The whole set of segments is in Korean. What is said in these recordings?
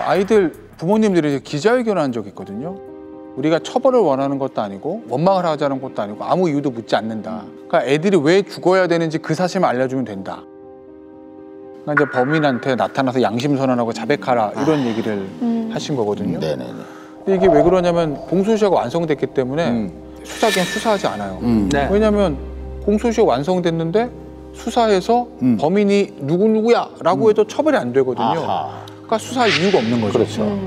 아이들 부모님들이 이제 기자회견한 적이 있거든요. 우리가 처벌을 원하는 것도 아니고 원망을 하자는 것도 아니고 아무 이유도 묻지 않는다. 그러니까 애들이 왜 죽어야 되는지 그 사실만 알려주면 된다. 그러니까 이제 범인한테 나타나서 양심선언하고 자백하라 이런 얘기를 하신 거거든요. 네네네. 근데 이게 왜 그러냐면 공소시효가 완성됐기 때문에 수사기엔 수사하지 않아요. 네. 왜냐하면 공소시효 완성됐는데 수사해서 범인이 누구누구야 라고 해도 처벌이 안 되거든요. 그러니까 수사할 이유가 없는 거죠. 그렇죠.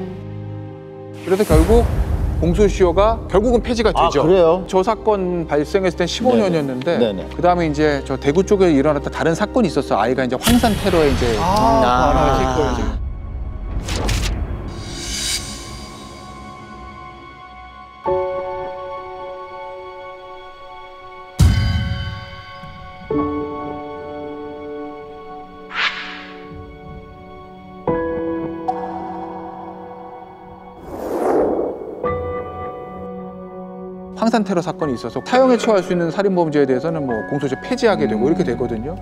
그래서 결국 공소시효가 결국은 폐지가 되죠. 그래요? 저 사건 발생했을 땐 15년이었는데 그 다음에 이제 저 대구 쪽에 일어났던 다른 사건이 있었어요. 아이가 이제 황산 테러에 이제 황산 테러 사건이 있어서 사형에 처할 수 있는 살인범죄에 대해서는 뭐 공소시효 폐지하게 되고 이렇게 되거든요.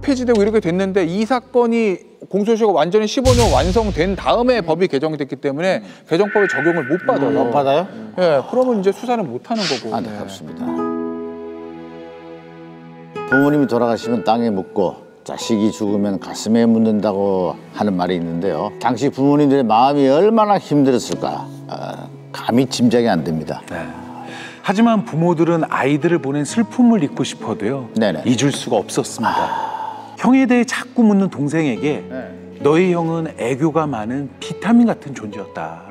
폐지되고 이렇게 됐는데 이 사건이 공소시효가 완전히 15년 완성된 다음에 법이 개정이 됐기 때문에 개정법의 적용을 못 받아요. 못 받아요? 예, 그러면 이제 수사는 못 하는 거고. 안타깝습니다. 부모님이 돌아가시면 땅에 묻고 자식이 죽으면 가슴에 묻는다고 하는 말이 있는데요. 당시 부모님들의 마음이 얼마나 힘들었을까 감히 짐작이 안 됩니다. 네. 하지만 부모들은 아이들을 보낸 슬픔을 잊고 싶어도요. 잊을 수가 없었습니다. 형에 대해 자꾸 묻는 동생에게 너희 형은 애교가 많은 비타민 같은 존재였다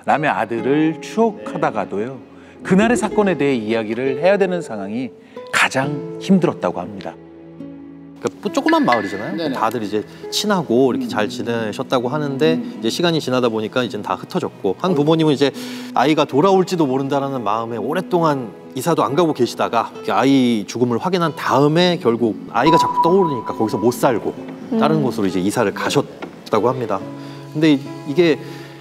라며 아들을 추억하다가도요. 그날의 사건에 대해 이야기를 해야 되는 상황이 가장 힘들었다고 합니다. 그러니까 조그만 마을이잖아요. 다들 이제 친하고 이렇게 잘 지내셨다고 하는데 이제 시간이 지나다 보니까 이제 다 흩어졌고 한 부모님은 이제 아이가 돌아올지도 모른다라는 마음에 오랫동안 이사도 안 가고 계시다가 아이 죽음을 확인한 다음에 결국 아이가 자꾸 떠오르니까 거기서 못 살고 다른 곳으로 이제 이사를 가셨다고 합니다. 근데 이게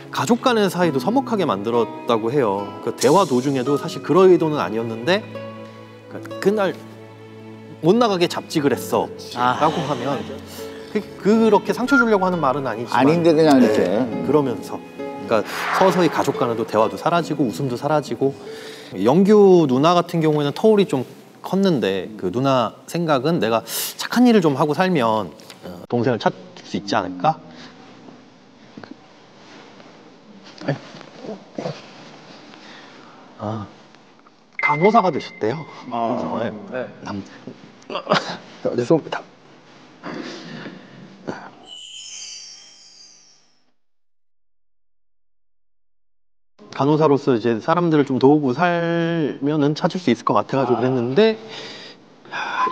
가족 간의 사이도 서먹하게 만들었다고 해요. 그 대화 도중에도 사실 그럴 의도는 아니었는데 그날 못 나가게 잡직을 했어 라고 하면 그렇게 상처 주려고 하는 말은 아니지만 아닌데 그냥 이렇게 그러면서 그러니까 서서히 가족 간에도 대화도 사라지고 웃음도 사라지고 영규 누나 같은 경우에는 터울이 좀 컸는데 그 누나 생각은 내가 착한 일을 좀 하고 살면 동생을 찾을 수 있지 않을까? 간호사가 되셨대요. 죄송합니다. 간호사로서 이제 사람들을 좀 도우고 살면은 찾을 수 있을 것 같아가지고 그랬는데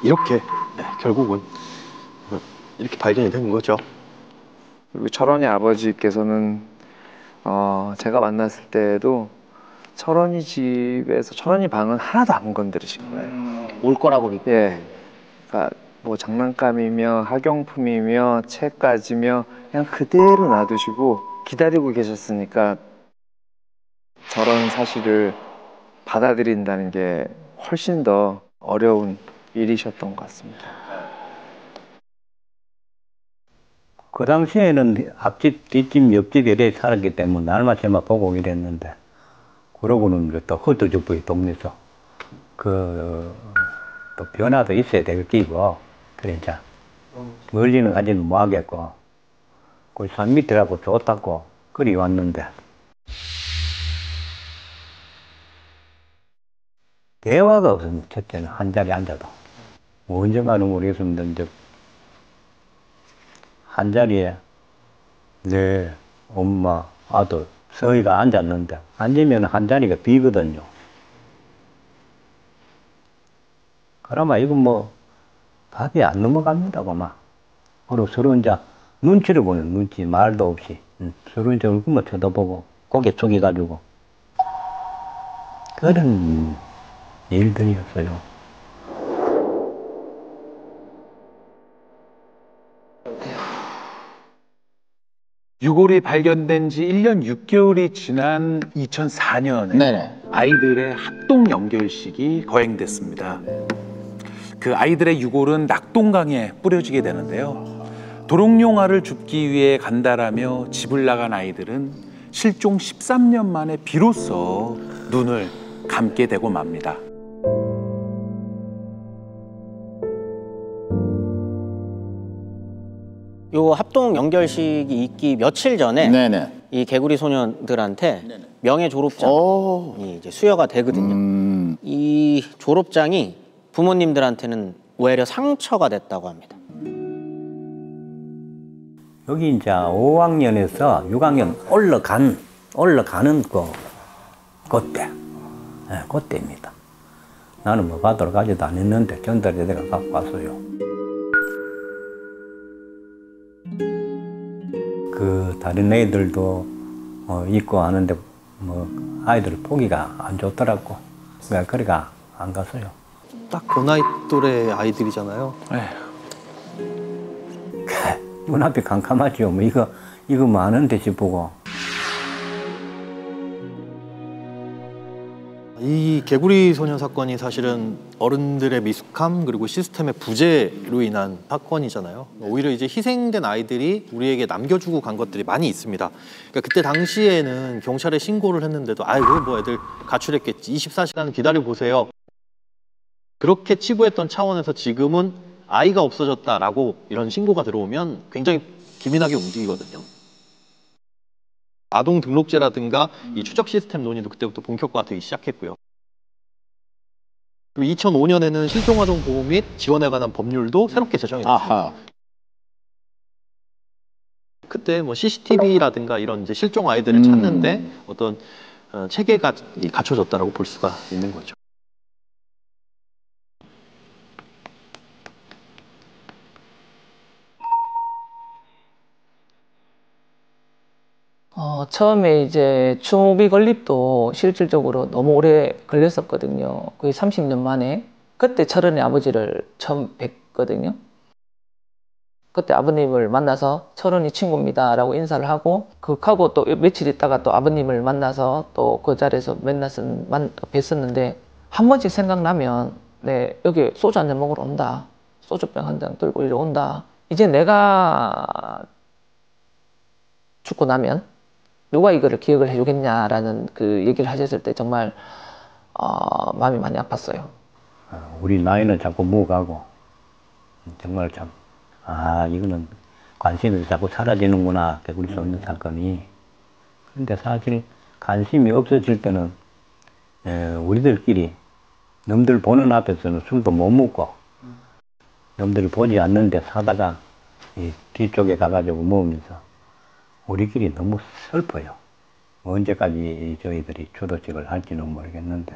이렇게 결국은 이렇게 발견이 된 거죠. 그리고 철원이 아버지께서는 제가 만났을 때에도 철원이 집에서 철원이 방은 하나도 안 건드리신 거예요. 올 거라고 믿고. 예. 그러니까 뭐 장난감이며 학용품이며 책까지며 그냥 그대로 놔두시고 기다리고 계셨으니까 저런 사실을 받아들인다는 게 훨씬 더 어려운 일이셨던 것 같습니다. 그 당시에는 앞집, 뒷집, 옆집 이래 살았기 때문에 날만 새만 보고 이랬는데 그러고는 또 흩어져버린 동네에서 또 변화도 있어야 되겠고 그래 이제 멀리는 가지는 못하겠고 그 산 밑이라고 좋다고 그리 왔는데 대화가 없으면 첫째는 한 자리에 앉아도 뭐 언젠가는 모르겠습니다. 이제 한 자리에 내 엄마, 아들, 서희가 앉았는데 앉으면 한 자리가 비거든요. 그러면 이건 뭐 밥이 안 넘어갑니다. 그만. 그리고 서로 이제 눈치를 보는 눈치, 말도 없이 서로 이제 얼굴만 쳐다보고 고개 숙여가지고 그런 일들이었어요. 유골이 발견된 지 1년 6개월이 지난 2004년에 아이들의 합동 연결식이 거행됐습니다. 그 아이들의 유골은 낙동강에 뿌려지게 되는데요. 도롱뇽아를 줍기 위해 간다라며 집을 나간 아이들은 실종 13년 만에 비로소 눈을 감게 되고 맙니다. 요 합동 연결식이 있기 며칠 전에 네네. 이 개구리 소년들한테 명예 졸업장이 이제 수여가 되거든요. 이 졸업장이 부모님들한테는 오히려 상처가 됐다고 합니다. 여기 이제 5학년에서 6학년 올라가는 그때, 그때입니다. 나는 뭐 받으러 가지도 않았는데 전달에 내가 갖고 왔어요. 그 다른 애들도 있고 하는데 뭐 아이들 보기가 안 좋더라고. 그러니까 안 갔어요. 딱 그 나이 또래 아이들이잖아요. 눈앞이 캄캄하죠. 뭐 이거 많은데 싶고. 이 개구리 소년 사건이 사실은 어른들의 미숙함 그리고 시스템의 부재로 인한 사건이잖아요. 오히려 이제 희생된 아이들이 우리에게 남겨주고 간 것들이 많이 있습니다. 그러니까 그때 당시에는 경찰에 신고를 했는데도 아이고 뭐 애들 가출했겠지 24시간 기다려보세요. 그렇게 치부했던 차원에서 지금은 아이가 없어졌다라고 이런 신고가 들어오면 굉장히 기민하게 움직이거든요. 아동 등록제라든가 이 추적 시스템 논의도 그때부터 본격화되기 시작했고요. 그리고 2005년에는 실종아동 보호 및 지원에 관한 법률도 새롭게 제정했어요. 그때 뭐 CCTV라든가 이런 이제 실종 아이들을 찾는데 어떤 체계가 갖춰졌다라고 볼 수가 있는 거죠. 처음에 이제 추모비 건립도 실질적으로 너무 오래 걸렸었거든요. 거의 30년 만에. 그때 철원의 아버지를 처음 뵀거든요. 그때 아버님을 만나서 철원이 친구입니다 라고 인사를 하고 하고 또 며칠 있다가 또 아버님을 만나서 또 그 자리에서 뵀었는데 한 번씩 생각나면 네, 여기 소주 한잔 먹으러 온다. 소주병 한 잔 들고 이리 온다. 이제 내가 죽고 나면 누가 이거를 기억을 해주겠냐라는 그 얘기를 하셨을 때 정말 마음이 많이 아팠어요. 우리 나이는 자꾸 먹어가고 정말 참 이거는 관심이 자꾸 사라지는구나 개구리 소년 사건이. 그런데 사실 관심이 없어질 때는 우리들끼리 남들 보는 앞에서는 술도 못 먹고 남들 보지 않는데 사다가 이 뒤쪽에 가가지고 먹으면서 우리끼리 너무 슬퍼요. 언제까지 저희들이 주도식을 할지는 모르겠는데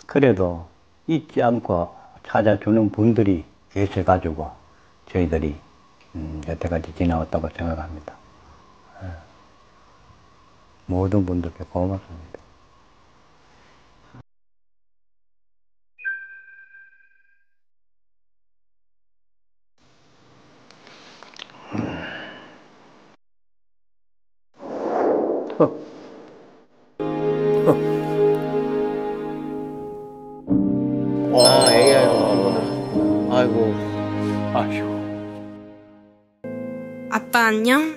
그래도 잊지 않고 찾아주는 분들이 계셔가지고 저희들이 여태까지 지나왔다고 생각합니다. 모든 분들께 고맙습니다. 아이고. 아빠 안녕?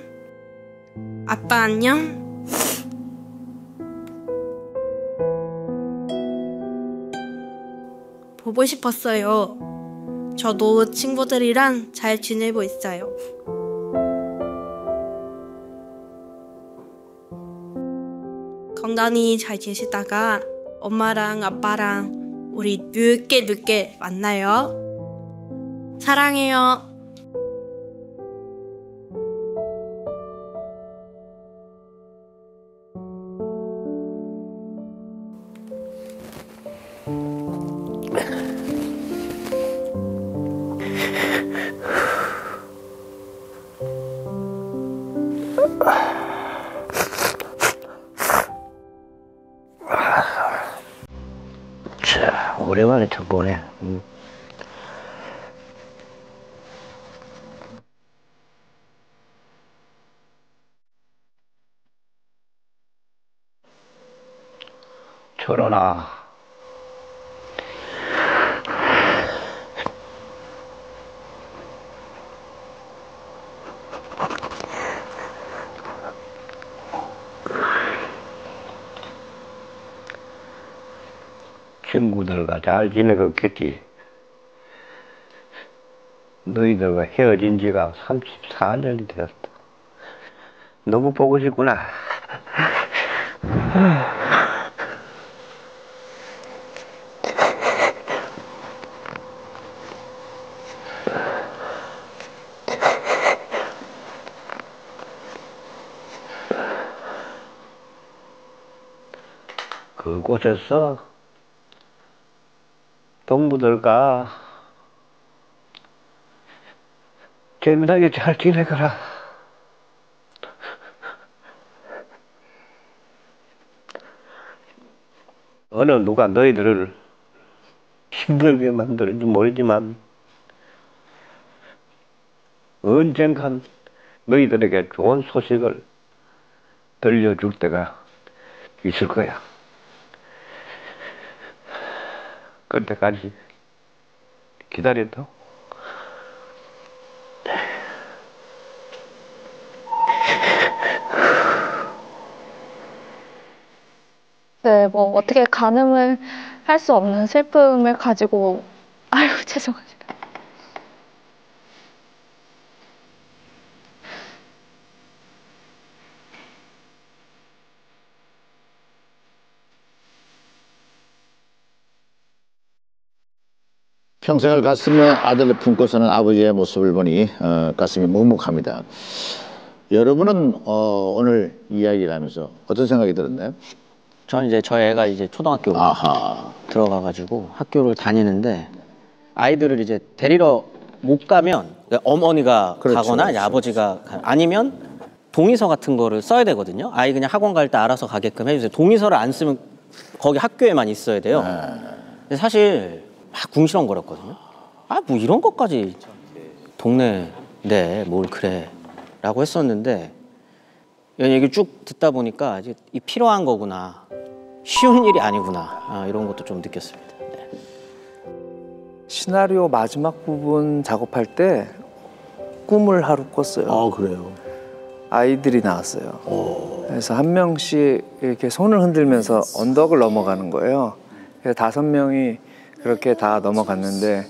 아빠 안녕? 보고 싶었어요. 저도 친구들이랑 잘 지내고 있어요. 건강히 잘 지내시다가 엄마랑 아빠랑 우리 늦게 만나요. 사랑해요. 자, 오랜만에 참 보네. 철원아, 친구들과 잘 지내고 있겠지. 너희들과 헤어진 지가 34년이 되었다. 너무 보고 싶구나. 그곳에서 동무들과 재미나게 잘 지내거라. 어느 누가 너희들을 힘들게 만들는지 모르지만 언젠간 너희들에게 좋은 소식을 들려줄 때가 있을 거야. 그때까지 기다린다. 네, 뭐 어떻게 가늠을 할 수 없는 슬픔을 가지고 아유 죄송합니다. 평생을 가슴에 아들을 품고 사는 아버지의 모습을 보니 가슴이 먹먹합니다. 여러분은 오늘 이야기를 하면서 어떤 생각이 들었나요? 저는 이제 저희 애가 이제 초등학교 들어가가지고 학교를 다니는데 아이들을 이제 데리러 못 가면 어머니가 가거나 이제 아버지가 아니면 동의서 같은 거를 써야 되거든요. 아이 그냥 학원 갈 때 알아서 가게끔 해주세요. 동의서를 안 쓰면 거기 학교에만 있어야 돼요. 근데 사실 막 궁시렁거렸거든요. 아, 뭐 이런 것까지 동네인데 뭘 그래 라고 했었는데 이런 얘기를 쭉 듣다 보니까 이제 이 필요한 거구나. 쉬운 일이 아니구나. 이런 것도 좀 느꼈습니다. 네. 시나리오 마지막 부분 작업할 때 꿈을 하루 꿨어요. 아, 그래요? 아이들이 나왔어요. 그래서 한 명씩 이렇게 손을 흔들면서 언덕을 넘어가는 거예요. 그래서 5명이 그렇게 다 넘어갔는데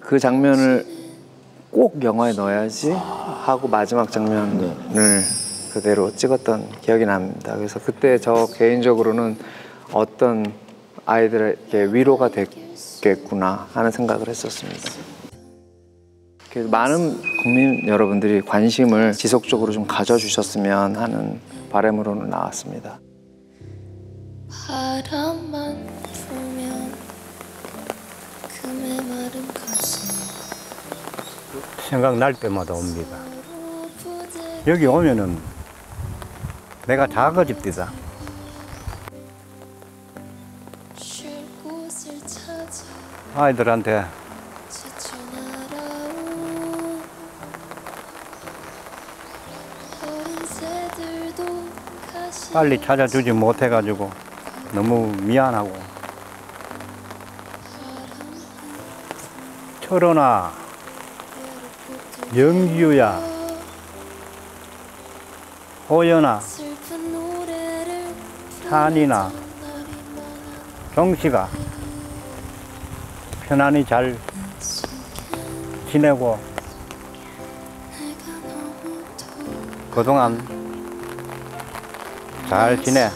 그 장면을 꼭 영화에 넣어야지 하고 마지막 장면을 그대로 찍었던 기억이 납니다. 그래서 그때 저 개인적으로는 어떤 아이들에게 위로가 됐겠구나 하는 생각을 했었습니다. 많은 국민 여러분들이 관심을 지속적으로 좀 가져주셨으면 하는 바람으로는 나왔습니다. 바람만 불면 그 메마른 가슴 생각날 때마다 옵니다. 여기 오면은 내가 작아집니다. 아이들한테 빨리 찾아주지 못해가지고 너무 미안하고 철원아, 영규야, 호연아, 한이나, 정씨가 편안히 잘 지내고 그동안 잘 지내.